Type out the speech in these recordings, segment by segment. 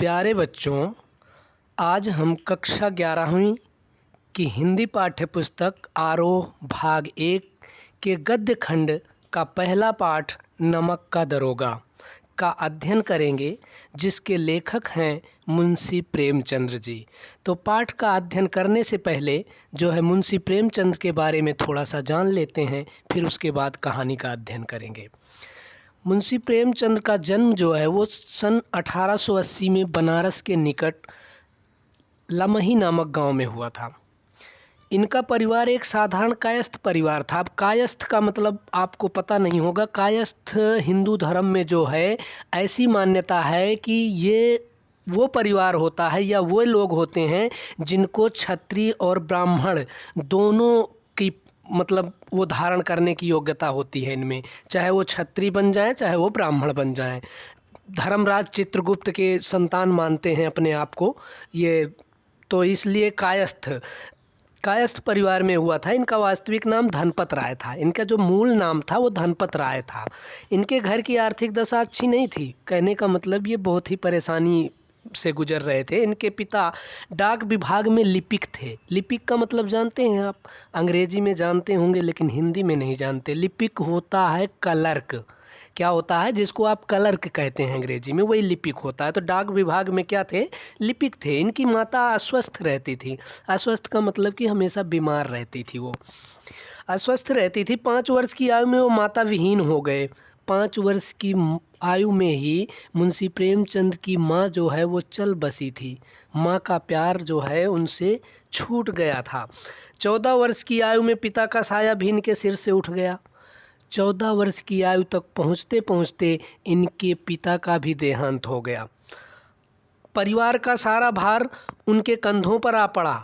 प्यारे बच्चों, आज हम कक्षा 11वीं की हिंदी पाठ्य पुस्तक आरोह भाग 1 के गद्य खंड का पहला पाठ नमक का दरोगा का अध्ययन करेंगे, जिसके लेखक हैं मुंशी प्रेमचंद्र जी। तो पाठ का अध्ययन करने से पहले जो है मुंशी प्रेमचंद्र के बारे में थोड़ा सा जान लेते हैं, फिर उसके बाद कहानी का अध्ययन करेंगे। मुंशी प्रेमचंद का जन्म जो है वो सन 1880 में बनारस के निकट लमही नामक गांव में हुआ था। इनका परिवार एक साधारण कायस्थ परिवार था। अब कायस्थ का मतलब आपको पता नहीं होगा। कायस्थ हिंदू धर्म में जो है ऐसी मान्यता है कि ये वो परिवार होता है या वो लोग होते हैं जिनको क्षत्रिय और ब्राह्मण दोनों की मतलब वो धारण करने की योग्यता होती है इनमें, चाहे वो क्षत्रिय बन जाएं चाहे वो ब्राह्मण बन जाएं। धर्मराज चित्रगुप्त के संतान मानते हैं अपने आप को ये, तो इसलिए कायस्थ परिवार में हुआ था। इनका वास्तविक नाम धनपत राय था। इनका जो मूल नाम था वो धनपत राय था। इनके घर की आर्थिक दशा अच्छी नहीं थी। कहने का मतलब ये बहुत ही परेशानी से गुजर रहे थे। इनके पिता डाक विभाग में लिपिक थे। लिपिक का मतलब जानते हैं आप? अंग्रेजी में जानते होंगे लेकिन हिंदी में नहीं जानते। लिपिक होता है क्लर्क। क्या होता है? जिसको आप क्लर्क कहते हैं अंग्रेजी में, वही लिपिक होता है। तो डाक विभाग में क्या थे? लिपिक थे। इनकी माता अस्वस्थ रहती थी। अस्वस्थ का मतलब कि हमेशा बीमार रहती थी। वो अस्वस्थ रहती थी। 5 वर्ष की आयु में वो माता विहीन हो गए। 5 वर्ष की आयु में ही मुंशी प्रेमचंद की माँ जो है वो चल बसी थी। माँ का प्यार जो है उनसे छूट गया था। 14 वर्ष की आयु में पिता का साया भी इनके सिर से उठ गया। 14 वर्ष की आयु तक पहुँचते पहुँचते इनके पिता का भी देहांत हो गया। परिवार का सारा भार उनके कंधों पर आ पड़ा।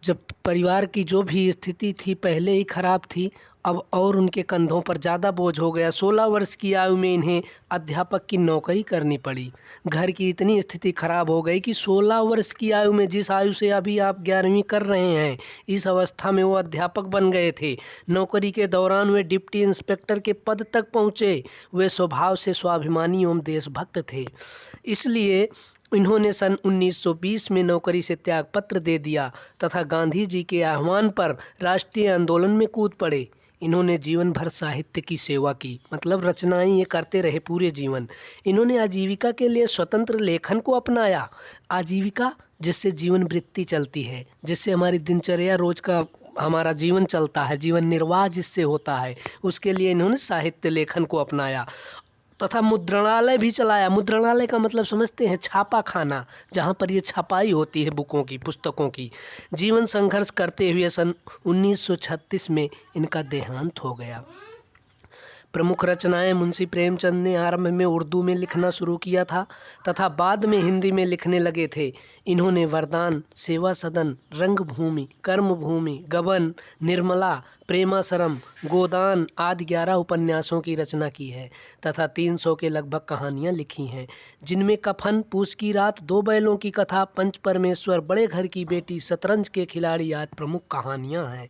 जब परिवार की जो भी स्थिति थी पहले ही खराब थी, अब और उनके कंधों पर ज़्यादा बोझ हो गया। 16 वर्ष की आयु में इन्हें अध्यापक की नौकरी करनी पड़ी। घर की इतनी स्थिति खराब हो गई कि 16 वर्ष की आयु में, जिस आयु से अभी आप 11वीं कर रहे हैं, इस अवस्था में वो अध्यापक बन गए थे। नौकरी के दौरान वे डिप्टी इंस्पेक्टर के पद तक पहुँचे। वे स्वभाव से स्वाभिमानी एवं देशभक्त थे, इसलिए इन्होंने सन 1920 में नौकरी से त्यागपत्र दे दिया तथा गांधी जी के आह्वान पर राष्ट्रीय आंदोलन में कूद पड़े। इन्होंने जीवन भर साहित्य की सेवा की, मतलब रचनाएं ये करते रहे पूरे जीवन। इन्होंने आजीविका के लिए स्वतंत्र लेखन को अपनाया। आजीविका जिससे जीवन वृत्ति चलती है, जिससे हमारी दिनचर्या रोज का हमारा जीवन चलता है, जीवन निर्वाह जिससे होता है, उसके लिए इन्होंने साहित्य लेखन को अपनाया तथा मुद्रणालय भी चलाया। मुद्रणालय का मतलब समझते हैं? छापा खाना, जहाँ पर ये छपाई होती है बुकों की, पुस्तकों की। जीवन संघर्ष करते हुए सन 1936 में इनका देहांत हो गया। प्रमुख रचनाएं मुंशी प्रेमचंद ने आरंभ में उर्दू में लिखना शुरू किया था तथा बाद में हिंदी में लिखने लगे थे। इन्होंने वरदान, सेवा सदन, रंगभूमि, कर्मभूमि, गबन, निर्मला, प्रेमासरम, गोदान आदि 11 उपन्यासों की रचना की है तथा 300 के लगभग कहानियां लिखी हैं, जिनमें कफन, पूस की रात, 2 बैलों की कथा, पंच परमेश्वर, बड़े घर की बेटी, शतरंज के खिलाड़ी आदि प्रमुख कहानियां हैं।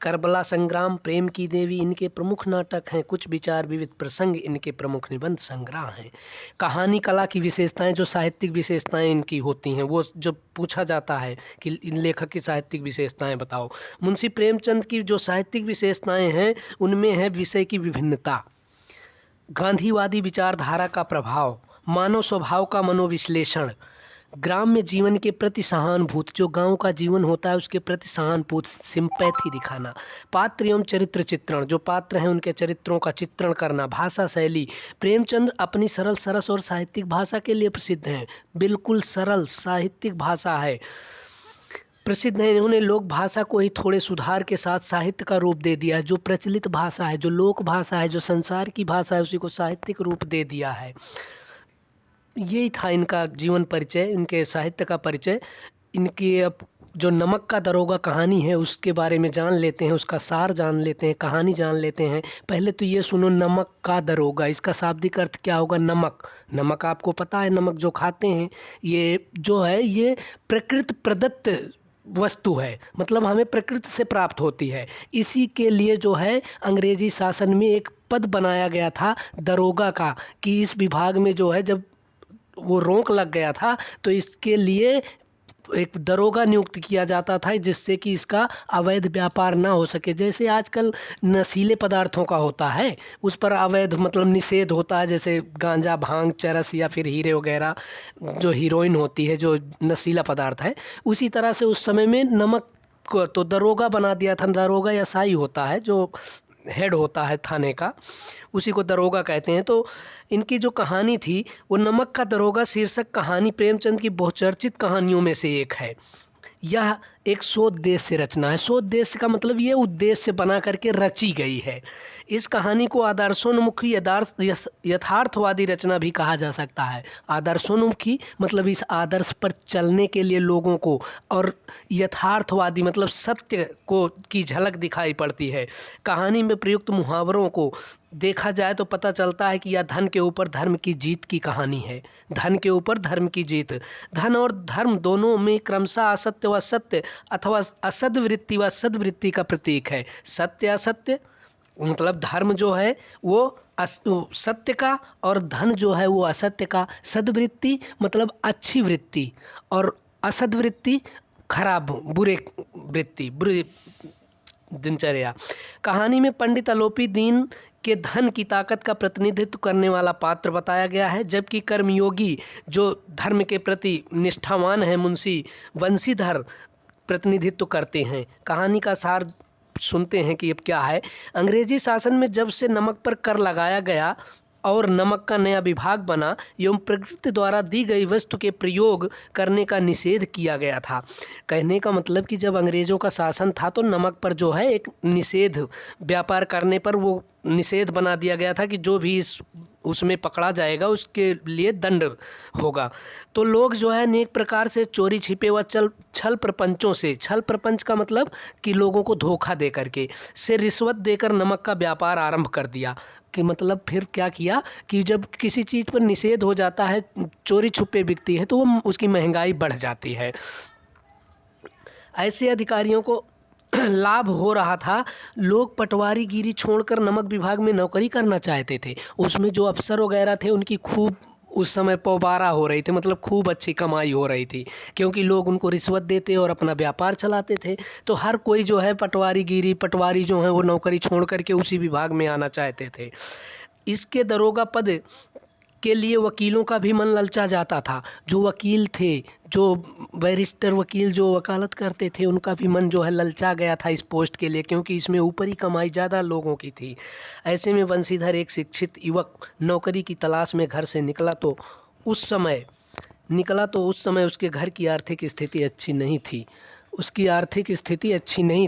करबला संग्राम, प्रेम की देवी इनके प्रमुख नाटक हैं। कुछ विचार विविध प्रसंग इनके प्रमुख निबंध संग्रह हैं। कहानी कला की विशेषताएं, जो साहित्यिक विशेषताएं इनकी होती हैं, वो जब पूछा जाता है कि इन लेखक की साहित्यिक विशेषताएं बताओ, मुंशी प्रेमचंद की जो साहित्यिक विशेषताएं हैं उनमें है विषय की विभिन्नता, गांधीवादी विचारधारा का प्रभाव, मानव स्वभाव का मनोविश्लेषण, ग्राम्य जीवन के प्रति सहानुभूति, जो गांव का जीवन होता है उसके प्रति सहानुभूति, सिंपैथी दिखाना, पात्र एवं चरित्र चित्रण, जो पात्र हैं उनके चरित्रों का चित्रण करना, भाषा शैली। प्रेमचंद अपनी सरल, सरस और साहित्यिक भाषा के लिए प्रसिद्ध हैं। बिल्कुल सरल साहित्यिक भाषा है, प्रसिद्ध है। इन्होंने लोक भाषा को ही थोड़े सुधार के साथ साहित्य का रूप दे दिया। जो प्रचलित भाषा है, जो लोक भाषा है, जो संसार की भाषा है, उसी को साहित्यिक रूप दे दिया है। यही था इनका जीवन परिचय, इनके साहित्य का परिचय। इनकी अब जो नमक का दरोगा कहानी है उसके बारे में जान लेते हैं, उसका सार जान लेते हैं, कहानी जान लेते हैं। पहले तो ये सुनो, नमक का दरोगा, इसका शाब्दिक अर्थ क्या होगा? नमक। नमक आपको पता है, नमक जो खाते हैं ये जो है ये प्रकृति प्रदत्त वस्तु है, मतलब हमें प्रकृति से प्राप्त होती है। इसी के लिए जो है अंग्रेजी शासन में एक पद बनाया गया था दरोगा का, कि इस विभाग में जो है जब वो रोक लग गया था, तो इसके लिए एक दरोगा नियुक्त किया जाता था जिससे कि इसका अवैध व्यापार ना हो सके। जैसे आजकल नशीले पदार्थों का होता है, उस पर अवैध मतलब निषेध होता है, जैसे गांजा, भांग, चरस या फिर हीरे वगैरह, जो हीरोइन होती है जो नशीला पदार्थ है। उसी तरह से उस समय में नमक को तो दरोगा बना दिया था। दरोगा या साई होता है जो हेड होता है थाने का, उसी को दरोगा कहते हैं। तो इनकी जो कहानी थी वो नमक का दरोगा शीर्षक कहानी प्रेमचंद की बहुचर्चित कहानियों में से एक है। यह एक सोद्देश्य रचना है। सोद्देश्य का मतलब ये उद्देश्य बना करके रची गई है। इस कहानी को आदर्शोन्मुखी यथार्थवादी रचना भी कहा जा सकता है। आदर्शोन्मुखी मतलब इस आदर्श पर चलने के लिए लोगों को, और यथार्थवादी मतलब सत्य को की झलक दिखाई पड़ती है। कहानी में प्रयुक्त मुहावरों को देखा जाए तो पता चलता है कि यह धन के ऊपर धर्म की जीत की कहानी है। धन के ऊपर धर्म की जीत। धन और धर्म दोनों में क्रमशः असत्य व सत्य अथवा असद्वृत्ति व सद्वृत्ति का प्रतीक है। सत्य असत्य मतलब धर्म जो है वो सत्य का, और धन जो है वो असत्य का। सद्वृत्ति मतलब अच्छी वृत्ति, और असद्वृत्ति खराब बुरे वृत्ति, बुरी दिनचर्या। कहानी में पंडित अलोपी दीन के धन की ताकत का प्रतिनिधित्व करने वाला पात्र बताया गया है, जबकि कर्मयोगी जो धर्म के प्रति निष्ठावान है मुंशी बंसीधर प्रतिनिधित्व करते हैं। कहानी का सार सुनते हैं कि अब क्या है। अंग्रेजी शासन में जब से नमक पर कर लगाया गया और नमक का नया विभाग बना एवं प्रकृति द्वारा दी गई वस्तु के प्रयोग करने का निषेध किया गया था। कहने का मतलब कि जब अंग्रेज़ों का शासन था तो नमक पर जो है एक निषेध, व्यापार करने पर वो निषेध बना दिया गया था कि जो भी उसमें पकड़ा जाएगा उसके लिए दंड होगा। तो लोग जो है अनेक प्रकार से चोरी छिपे व छल प्रपंचों से, छल प्रपंच का मतलब कि लोगों को धोखा दे करके, से रिश्वत देकर नमक का व्यापार आरंभ कर दिया। कि मतलब फिर क्या किया कि जब किसी चीज़ पर निषेध हो जाता है, चोरी छुपे बिकती है, तो वो उसकी महंगाई बढ़ जाती है। ऐसे अधिकारियों को लाभ हो रहा था। लोग पटवारीगिरी छोड़कर नमक विभाग में नौकरी करना चाहते थे। उसमें जो अफसर वगैरह थे उनकी खूब उस समय पौबारा हो रही थी, मतलब खूब अच्छी कमाई हो रही थी, क्योंकि लोग उनको रिश्वत देते और अपना व्यापार चलाते थे। तो हर कोई जो है पटवारी जो है वो नौकरी छोड़ करके उसी विभाग में आना चाहते थे। इसके दरोगा पद के लिए वकीलों का भी मन ललचा जाता था। जो वकील थे, जो बैरिस्टर वकील जो वकालत करते थे, उनका भी मन जो है ललचा गया था इस पोस्ट के लिए, क्योंकि इसमें ऊपरी कमाई ज़्यादा लोगों की थी। ऐसे में बंसीधर एक शिक्षित युवक नौकरी की तलाश में घर से निकला तो उस समय उसके घर की आर्थिक स्थिति अच्छी नहीं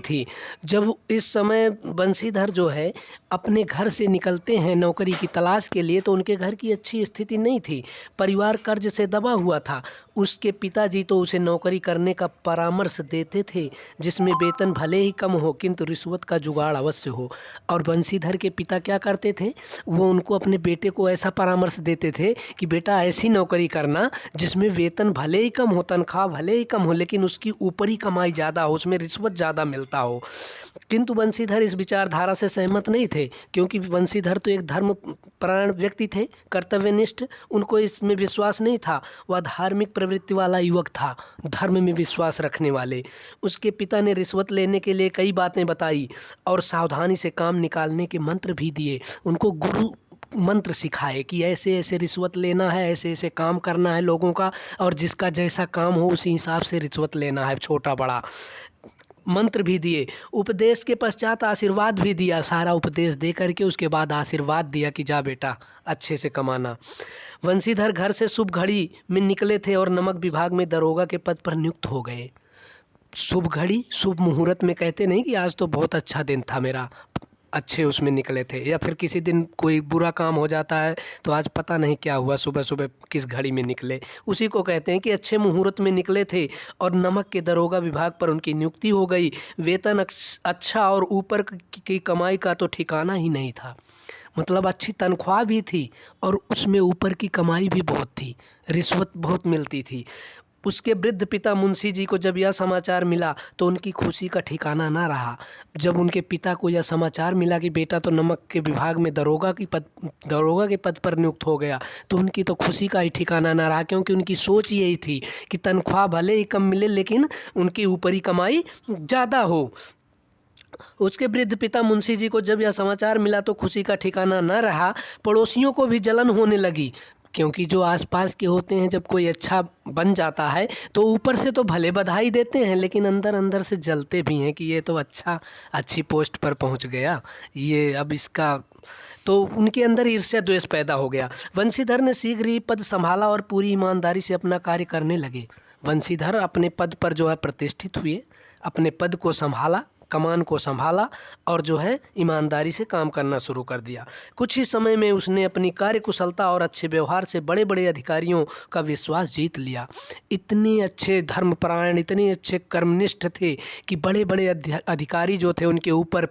थी। जब इस समय बंसीधर जो है अपने घर से निकलते हैं नौकरी की तलाश के लिए, तो उनके घर की अच्छी स्थिति नहीं थी। परिवार कर्ज से दबा हुआ था। उसके पिताजी तो उसे नौकरी करने का परामर्श देते थे जिसमें वेतन भले ही कम हो किंतु रिश्वत का जुगाड़ अवश्य हो। और बंसीधर के पिता क्या करते थे, वो उनको अपने बेटे को ऐसा परामर्श देते थे कि बेटा ऐसी नौकरी करना जिसमें वेतन भले ही कम हो, तनख्वाह भले ही कम हो, लेकिन उसकी ऊपरी कमाई ज़्यादा हो, उसमें रिश्वत ज़्यादा मिलता हो। किंतु बंसीधर इस विचारधारा से सहमत नहीं थे, क्योंकि बंसीधर तो एक धर्मपरायण व्यक्ति थे, कर्तव्यनिष्ठ। उनको इसमें विश्वास नहीं था। वह धार्मिक प्रवृत्ति वाला युवक था, धर्म में विश्वास रखने वाले। उसके पिता ने रिश्वत लेने के लिए कई बातें बताई और सावधानी से काम निकालने के मंत्र भी दिए। उनको गुरु मंत्र सिखाए कि ऐसे ऐसे रिश्वत लेना है, ऐसे ऐसे काम करना है लोगों का, और जिसका जैसा काम हो उसी हिसाब से रिश्वत लेना है, छोटा बड़ा। मंत्र भी दिए। उपदेश के पश्चात आशीर्वाद भी दिया। सारा उपदेश दे करके उसके बाद आशीर्वाद दिया कि जा बेटा अच्छे से कमाना। बंसीधर घर से शुभ घड़ी में निकले थे और नमक विभाग में दरोगा के पद पर नियुक्त हो गए। शुभ घड़ी, शुभ मुहूर्त में कहते नहीं कि आज तो बहुत अच्छा दिन था मेरा, अच्छे उसमें निकले थे। या फिर किसी दिन कोई बुरा काम हो जाता है तो आज पता नहीं क्या हुआ, सुबह सुबह किस घड़ी में निकले, उसी को कहते हैं कि अच्छे मुहूर्त में निकले थे। और नमक के दरोगा विभाग पर उनकी नियुक्ति हो गई। वेतन अच्छा और ऊपर की कमाई का तो ठिकाना ही नहीं था। मतलब अच्छी तनख्वाह भी थी और उसमें ऊपर की कमाई भी बहुत थी, रिश्वत बहुत मिलती थी। उसके वृद्ध पिता मुंशी जी को जब यह समाचार मिला तो उनकी खुशी का ठिकाना ना रहा। जब उनके पिता को यह समाचार मिला कि बेटा तो नमक के विभाग में दरोगा के पद पर नियुक्त हो गया, तो उनकी तो खुशी का ही ठिकाना ना रहा, क्योंकि उनकी सोच यही थी कि तनख्वाह भले ही कम मिले लेकिन उनकी ऊपरी कमाई ज़्यादा हो। उसके वृद्ध पिता मुंशी जी को जब यह समाचार मिला तो खुशी का ठिकाना न रहा। पड़ोसियों को भी जलन होने लगी, क्योंकि जो आसपास के होते हैं जब कोई अच्छा बन जाता है तो ऊपर से तो भले बधाई देते हैं लेकिन अंदर अंदर से जलते भी हैं कि ये तो अच्छी पोस्ट पर पहुंच गया, ये अब इसका, तो उनके अंदर ईर्ष्या द्वेष पैदा हो गया। वंशीधर ने शीघ्र ही पद संभाला और पूरी ईमानदारी से अपना कार्य करने लगे। वंशीधर अपने पद पर जो है प्रतिष्ठित हुए, अपने पद को संभाला, कमान को संभाला और जो है ईमानदारी से काम करना शुरू कर दिया। कुछ ही समय में उसने अपनी कार्यकुशलता और अच्छे व्यवहार से बड़े बड़े अधिकारियों का विश्वास जीत लिया। इतने अच्छे धर्मपरायण, इतने अच्छे कर्मनिष्ठ थे कि बड़े बड़े अधिकारी जो थे उनके ऊपर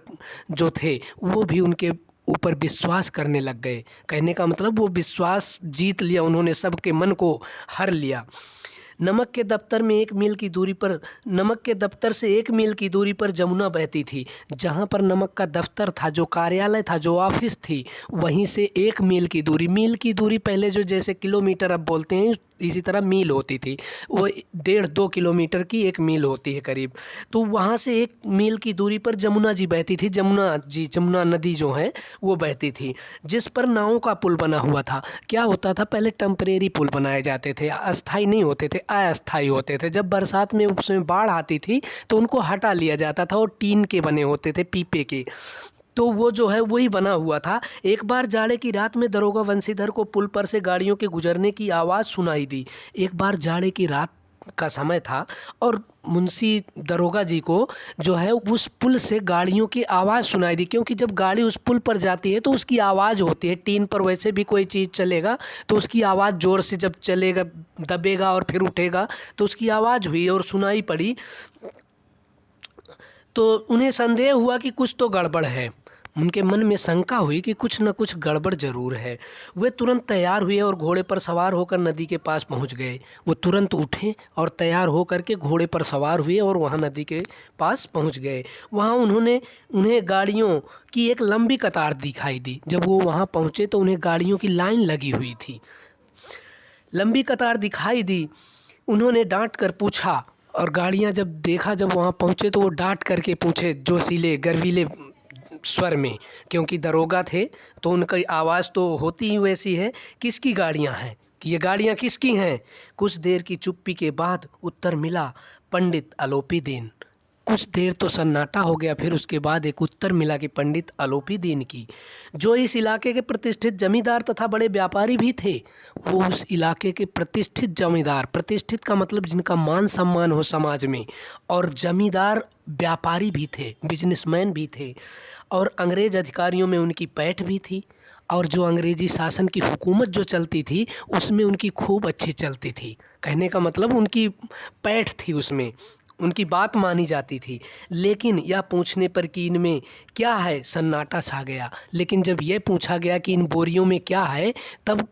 जो थे वो भी उनके ऊपर विश्वास करने लग गए। कहने का मतलब वो विश्वास जीत लिया, उन्होंने सबके मन को हर लिया। नमक के दफ्तर से 1 मील की दूरी पर जमुना बहती थी। जहाँ पर नमक का दफ्तर था, जो कार्यालय था, जो ऑफिस थी, वहीं से 1 मील की दूरी पहले जो जैसे किलोमीटर अब बोलते हैं इसी तरह मील होती थी, वो 1.5-2 किलोमीटर की 1 मील होती है करीब। तो वहाँ से 1 मील की दूरी पर जमुना जी बहती थी। जमुना नदी जो है वो बहती थी, जिस पर नावों का पुल बना हुआ था। क्या होता था, पहले टेम्परेरी पुल बनाए जाते थे, अस्थाई नहीं होते थे, अस्थाई होते थे। जब बरसात में उसमें बाढ़ आती थी तो उनको हटा लिया जाता था, और टीन के बने होते थे, पीपे के, तो वो जो है वही बना हुआ था। एक बार जाड़े की रात में दरोगा वंशीधर को पुल पर से गाड़ियों के गुजरने की आवाज़ सुनाई दी। एक बार जाड़े की रात का समय था और मुंशी दरोगा जी को जो है उस पुल से गाड़ियों की आवाज़ सुनाई दी, क्योंकि जब गाड़ी उस पुल पर जाती है तो उसकी आवाज़ होती है। टीन पर वैसे भी कोई चीज़ चलेगा तो उसकी आवाज़ ज़ोर से जब चलेगा, दबेगा और फिर उठेगा, तो उसकी आवाज़ हुई और सुनाई पड़ी। तो उन्हें संदेह हुआ कि कुछ तो गड़बड़ है। उनके मन में शंका हुई कि कुछ न कुछ गड़बड़ ज़रूर है। वे तुरंत तैयार हुए और घोड़े पर सवार होकर नदी के पास पहुंच गए। वो तुरंत उठे और तैयार होकर के घोड़े पर सवार हुए और वहां नदी के पास पहुंच गए। वहां उन्हें गाड़ियों की एक लंबी कतार दिखाई दी। जब वो वहां पहुंचे तो उन्हें गाड़ियों की लाइन लगी हुई थी, लंबी कतार दिखाई दी। उन्होंने डांट कर पूछा, और गाड़ियां जब वहां पहुंचे तो वो डांट करके पूछे, जोशीले गर्वीले स्वर में, क्योंकि दरोगा थे तो उनकी आवाज़ तो होती ही वैसी है, किसकी गाड़ियां हैं, कि ये गाड़ियां किसकी हैं। कुछ देर की चुप्पी के बाद उत्तर मिला, पंडित अलोपी दीन। कुछ देर तो सन्नाटा हो गया, फिर उसके बाद एक उत्तर मिला कि पंडित अलोपी दीन की, जो इस इलाके के प्रतिष्ठित जमींदार तथा बड़े व्यापारी भी थे। वो उस इलाके के प्रतिष्ठित जमींदार, प्रतिष्ठित का मतलब जिनका मान सम्मान हो समाज में, और जमींदार व्यापारी भी थे, बिजनेसमैन भी थे, और अंग्रेज अधिकारियों में उनकी पैठ भी थी, और जो अंग्रेजी शासन की हुकूमत जो चलती थी उसमें उनकी खूब अच्छी चलती थी। कहने का मतलब उनकी पैठ थी, उसमें उनकी बात मानी जाती थी। लेकिन यह पूछने पर कि इनमें क्या है, सन्नाटा छा गया। लेकिन जब यह पूछा गया कि इन बोरियों में क्या है, तब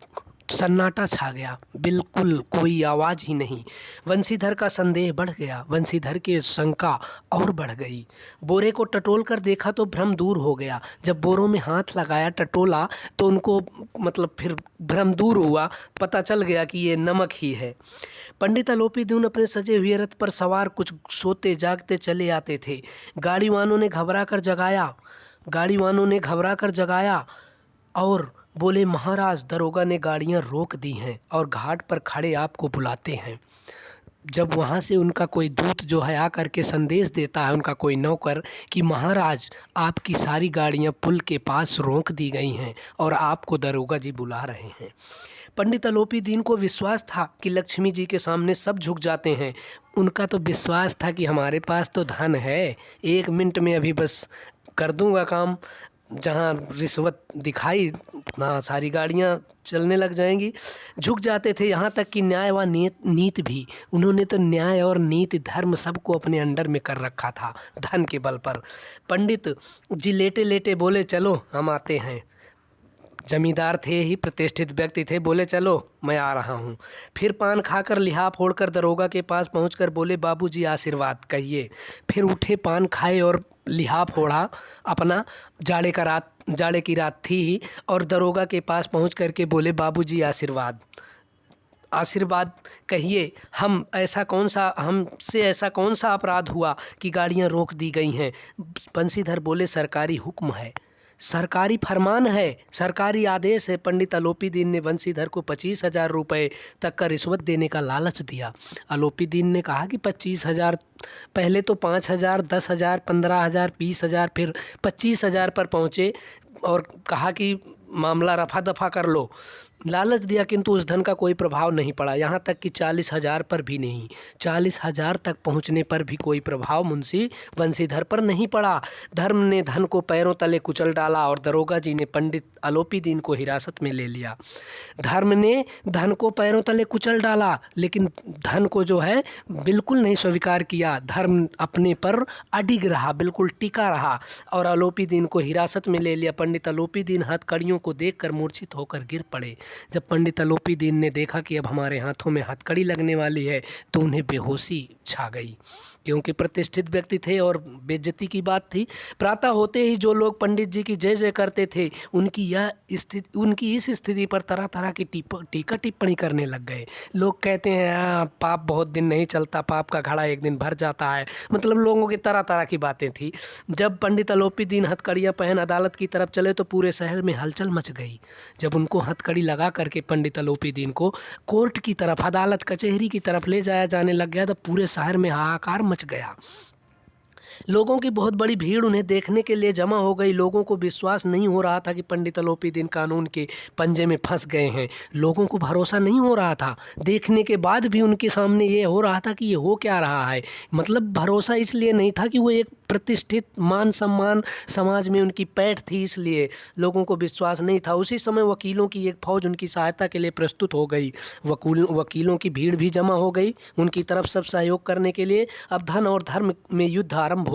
सन्नाटा छा गया, बिल्कुल कोई आवाज़ ही नहीं। वंशीधर का संदेह बढ़ गया, वंशीधर की शंका और बढ़ गई। बोरे को टटोल कर देखा तो भ्रम दूर हो गया। जब बोरों में हाथ लगाया, टटोला, तो उनको मतलब फिर भ्रम दूर हुआ, पता चल गया कि ये नमक ही है। पंडित अलोपी दीन अपने सजे हुए रथ पर सवार कुछ सोते जागते चले आते थे। गाड़ी वालों ने घबरा कर जगाया और बोले, महाराज, दरोगा ने गाड़ियां रोक दी हैं और घाट पर खड़े आपको बुलाते हैं। जब वहाँ से उनका कोई दूत जो है आकर के संदेश देता है, उनका कोई नौकर, कि महाराज आपकी सारी गाड़ियाँ पुल के पास रोक दी गई हैं और आपको दरोगा जी बुला रहे हैं। पंडित अलोपी दीन को विश्वास था कि लक्ष्मी जी के सामने सब झुक जाते हैं। उनका तो विश्वास था कि हमारे पास तो धन है, 1 मिनट में अभी बस कर दूंगा काम, जहाँ रिश्वत दिखाई ना सारी गाड़ियाँ चलने लग जाएंगी। झुक जाते थे, यहाँ तक कि न्याय व नीति भी। उन्होंने तो न्याय और नीति धर्म सबको अपने अंडर में कर रखा था, धन के बल पर। पंडित जी लेटे लेटे बोले, चलो हम आते हैं। जमींदार थे ही, प्रतिष्ठित व्यक्ति थे, बोले चलो मैं आ रहा हूँ। फिर पान खाकर लिहाफ ओढ़कर दरोगा के पास पहुँचकर बोले बाबूजी आशीर्वाद कहिए। फिर उठे, पान खाए और लिहाफ ओढ़ा अपना। जाड़े की रात थी ही, और दरोगा के पास पहुँच कर के बोले बाबूजी आशीर्वाद कहिए, हमसे ऐसा कौन सा अपराध हुआ कि गाड़ियाँ रोक दी गई हैं। बंसीधर बोले सरकारी हुक्म है, सरकारी फरमान है, सरकारी आदेश है। पंडित अलोपीदीन ने बंसीधर को 25,000 रुपये तक का रिश्वत देने का लालच दिया। अलोपीदीन ने कहा कि 25,000, पहले तो 5,000, 10,000, 15,000, 20,000, फिर 25,000 पर पहुँचे और कहा कि मामला रफा दफा कर लो। लालच दिया, किंतु उस धन का कोई प्रभाव नहीं पड़ा। यहाँ तक कि 40,000 पर भी नहीं, 40,000 तक पहुँचने पर भी कोई प्रभाव मुंशी बंसीधर पर नहीं पड़ा। धर्म ने धन को पैरों तले कुचल डाला और दरोगा जी ने पंडित अलोपीदीन को हिरासत में ले लिया। धर्म ने धन को पैरों तले कुचल डाला, लेकिन धन को जो है बिल्कुल नहीं स्वीकार किया। धर्म अपने पर अडिग रहा, बिल्कुल टिका रहा और अलोपीदीन को हिरासत में ले लिया। पंडित अलोपीदीन हथकड़ियों को देखकर मूर्छित होकर गिर पड़े। जब पंडित अलोपीदीन ने देखा कि अब हमारे हाथों में हथकड़ी लगने वाली है, तो उन्हें बेहोशी छा गई, क्योंकि प्रतिष्ठित व्यक्ति थे और बेइज्जती की बात थी। प्रातः होते ही जो लोग पंडित जी की जय जय करते थे, उनकी इस स्थिति पर तरह तरह की टीका टिप्पणी करने लग गए। लोग कहते हैं पाप बहुत दिन नहीं चलता, पाप का घड़ा एक दिन भर जाता है। मतलब लोगों की तरह तरह की बातें थी। जब पंडित अलोपीदीन हथकड़ियाँ पहन अदालत की तरफ चले तो पूरे शहर में हलचल मच गई। जब उनको हथकड़ी लगा करके पंडित अलोपीदीन को कोर्ट की तरफ, अदालत कचहरी की तरफ ले जाया जाने लग गया, तो पूरे शहर में हाहाकार मच गया। लोगों की बहुत बड़ी भीड़ उन्हें देखने के लिए जमा हो गई। लोगों को विश्वास नहीं हो रहा था कि पंडित अलोपीदीन कानून के पंजे में फंस गए हैं। लोगों को भरोसा नहीं हो रहा था। देखने के बाद भी उनके सामने ये हो रहा था कि ये हो क्या रहा है। मतलब भरोसा इसलिए नहीं था कि वो एक प्रतिष्ठित मान सम्मान समाज में उनकी पैठ थी, इसलिए लोगों को विश्वास नहीं था। उसी समय वकीलों की एक फौज उनकी सहायता के लिए प्रस्तुत हो गई। वकीलों की भीड़ भी जमा हो गई उनकी तरफ सब सहयोग करने के लिए। अब धन और धर्म में युद्ध आरंभ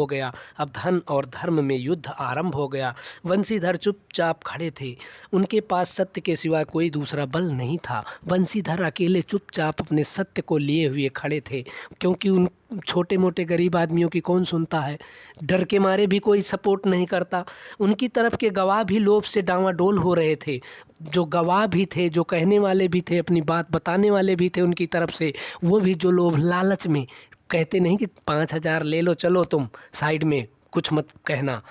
हो गया। बंसीधर चुपचाप खड़े थे। उनके पास सत्य के सिवा कोई दूसरा बल नहीं था। बंसीधर अकेले चुपचाप अपने सत्य को लिए हुए खड़े थे, क्योंकि उन छोटे मोटे गरीब आदमियों की कौन सुनता है। डर के मारे भी कोई सपोर्ट नहीं करता। उनकी तरफ के गवाह भी लोभ से डांवाडोल हो रहे थे। जो गवाह भी थे, जो कहने वाले भी थे, अपनी बात बताने वाले भी थे उनकी तरफ से, वो भी जो लोभ लालच में कहते नहीं कि 5,000 ले लो, चलो तुम साइड में, कुछ मत कहना।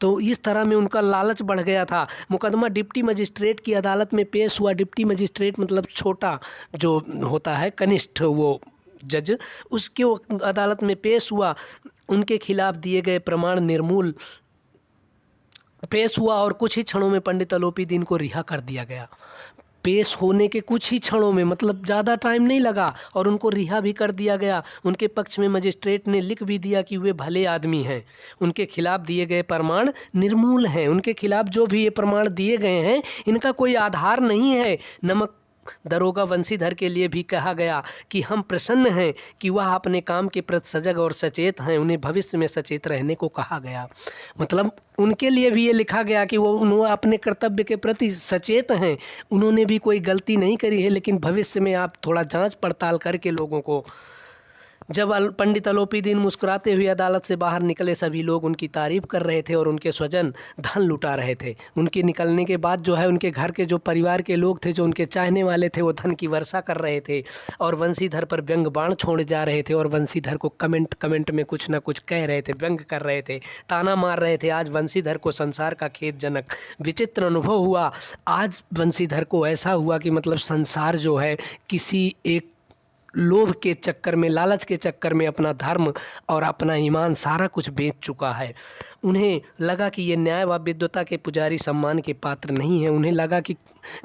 तो इस तरह में उनका लालच बढ़ गया था। मुकदमा डिप्टी मजिस्ट्रेट की अदालत में पेश हुआ। डिप्टी मजिस्ट्रेट मतलब छोटा जो होता है, कनिष्ठ वो जज, उसके अदालत में पेश हुआ। उनके खिलाफ दिए गए प्रमाण निर्मूल पेश हुआ और कुछ ही क्षणों में पंडित अलोपीदीन को रिहा कर दिया गया। पेश होने के कुछ ही क्षणों में, मतलब ज़्यादा टाइम नहीं लगा, और उनको रिहा भी कर दिया गया। उनके पक्ष में मजिस्ट्रेट ने लिख भी दिया कि वे भले आदमी हैं, उनके खिलाफ दिए गए प्रमाण निर्मूल हैं। उनके खिलाफ जो भी ये प्रमाण दिए गए हैं, इनका कोई आधार नहीं है। नमक दरोगा बंसीधर के लिए भी कहा गया कि हम प्रसन्न हैं कि वह अपने काम के प्रति सजग और सचेत हैं। उन्हें भविष्य में सचेत रहने को कहा गया। मतलब उनके लिए भी ये लिखा गया कि वो अपने कर्तव्य के प्रति सचेत हैं। उन्होंने भी कोई गलती नहीं करी है, लेकिन भविष्य में आप थोड़ा जांच पड़ताल करके लोगों को। जब पंडित अलोपीदीन मुस्कुराते हुए अदालत से बाहर निकले, सभी लोग उनकी तारीफ कर रहे थे और उनके स्वजन धन लुटा रहे थे। उनके निकलने के बाद जो है, उनके घर के जो परिवार के लोग थे, जो उनके चाहने वाले थे, वो धन की वर्षा कर रहे थे और बंसीधर पर व्यंग बाण छोड़े जा रहे थे और बंसीधर को कमेंट में कुछ ना कुछ कह रहे थे, व्यंग कर रहे थे, ताना मार रहे थे। आज बंसीधर को संसार का खेदजनक विचित्र अनुभव हुआ। आज बंसीधर को ऐसा हुआ कि मतलब संसार जो है किसी एक लोभ के चक्कर में, लालच के चक्कर में अपना धर्म और अपना ईमान सारा कुछ बेच चुका है। उन्हें लगा कि ये न्याय व विद्वता के पुजारी सम्मान के पात्र नहीं है। उन्हें लगा कि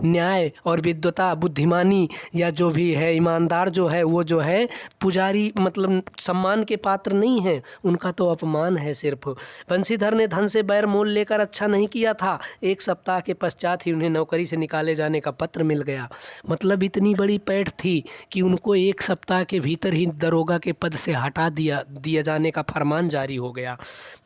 न्याय और विद्वता, बुद्धिमानी या जो भी है, ईमानदार जो है, वो जो है पुजारी मतलब सम्मान के पात्र नहीं है। उनका तो अपमान है सिर्फ। बंसीधर ने धन से बैर मोल लेकर अच्छा नहीं किया था। 1 सप्ताह के पश्चात ही उन्हें नौकरी से निकाले जाने का पत्र मिल गया। मतलब इतनी बड़ी पैठ थी कि उनको 1 1 सप्ताह के भीतर ही दरोगा के पद से हटा दिया जाने का फरमान जारी हो गया।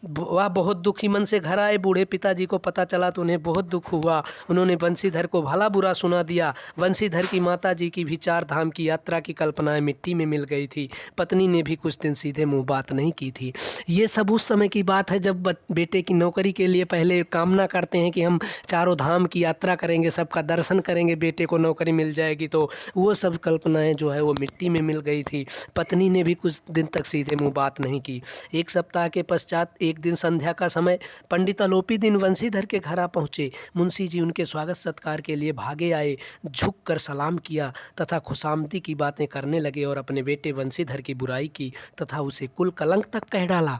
वह बहुत दुखी मन से घर आए। बूढ़े पिताजी को पता चला तो उन्हें बहुत दुख हुआ। उन्होंने बंशीधर को भला बुरा सुना दिया। बंशीधर की माताजी की भी 4 धाम की यात्रा की कल्पनाएं मिट्टी में मिल गई थी। पत्नी ने भी कुछ दिन सीधे मुंह बात नहीं की थी। ये सब उस समय की बात है जब बेटे की नौकरी के लिए पहले कामना करते हैं कि हम चारों धाम की यात्रा करेंगे, सबका दर्शन करेंगे, बेटे को नौकरी मिल जाएगी। तो वो सब कल्पनाएं जो है वो मिट्टी में मिल गई थी। पत्नी ने भी कुछ दिन तक सीधे मुंह बात नहीं की। 1 सप्ताह के पश्चात एक दिन संध्या का समय पंडित अलोपी दिन बंशीधर के घर आ पहुँचे। मुंशी जी उनके स्वागत सत्कार के लिए भागे आए, झुककर सलाम किया तथा खुशामदी की बातें करने लगे और अपने बेटे बंशीधर की बुराई की तथा उसे कुल कलंक तक कह डाला।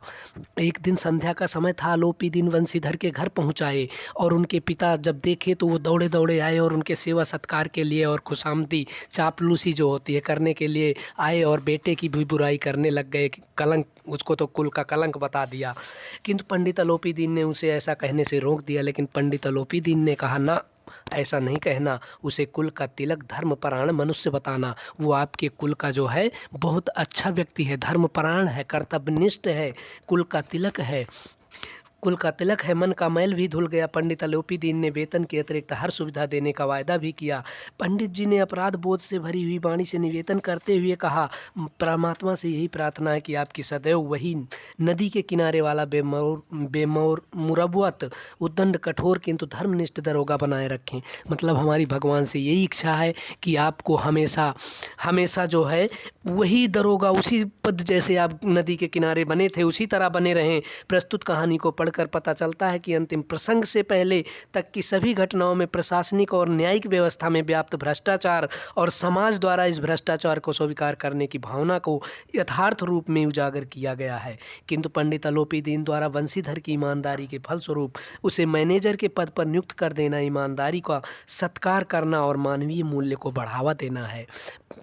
एक दिन संध्या का समय था। अलोपी दिन बंशीधर के घर पहुंचाए और उनके पिता जब देखे तो वो दौड़े दौड़े आए और उनके सेवा सत्कार के लिए और खुशामदी चापलूसी जो होती है करने के लिए आए और बेटे की भी बुराई करने लग गए। कलंक, उसको तो कुल का कलंक बता दिया। किंतु पंडित अलोपी दीन ने उसे ऐसा कहने से रोक दिया। लेकिन पंडित अलोपी दीन ने कहा, ना, ऐसा नहीं कहना। उसे कुल का तिलक, धर्मपरायण मनुष्य बताना। वो आपके कुल का जो है बहुत अच्छा व्यक्ति है, धर्मपरायण है, कर्तव्यनिष्ठ है, कुल का तिलक है। कुल का तिलक है। मन का मैल भी धुल गया। पंडित अलोपी दीन ने वेतन के अतिरिक्त हर सुविधा देने का वायदा भी किया। पंडित जी ने अपराध बोध से भरी हुई वाणी से निवेदन करते हुए कहा, परमात्मा से यही प्रार्थना है कि आपकी सदैव वही नदी के किनारे वाला मुरव्वत, उद्दंड, कठोर किंतु धर्मनिष्ठ दरोगा बनाए रखें। मतलब हमारी भगवान से यही इच्छा है कि आपको हमेशा हमेशा जो है वही दरोगा, उसी पद जैसे आप नदी के किनारे बने थे उसी तरह बने रहें। प्रस्तुत कहानी को पढ़कर पता चलता है कि अंतिम प्रसंग से पहले तक की सभी घटनाओं में प्रशासनिक और न्यायिक व्यवस्था में व्याप्त भ्रष्टाचार और समाज द्वारा इस भ्रष्टाचार को स्वीकार करने की भावना को यथार्थ रूप में उजागर किया गया है। किंतु पंडित अलोपी दीन द्वारा बंशीधर की ईमानदारी के फलस्वरूप उसे मैनेजर के पद पर नियुक्त कर देना, ईमानदारी का सत्कार करना और मानवीय मूल्य को बढ़ावा देना है।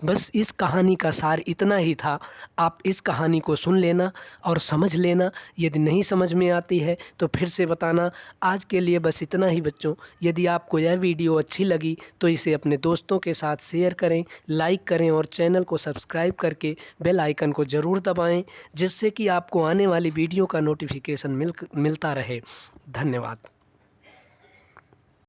बस इस कहानी का सार इतना ही था। आप इस कहानी को सुन लेना और समझ लेना। यदि नहीं समझ में आती है तो फिर से बताना। आज के लिए बस इतना ही बच्चों। यदि आपको यह वीडियो अच्छी लगी तो इसे अपने दोस्तों के साथ शेयर करें, लाइक करें और चैनल को सब्सक्राइब करके बेल आइकन को ज़रूर दबाएं, जिससे कि आपको आने वाली वीडियो का नोटिफिकेशन मिलता रहे। धन्यवाद।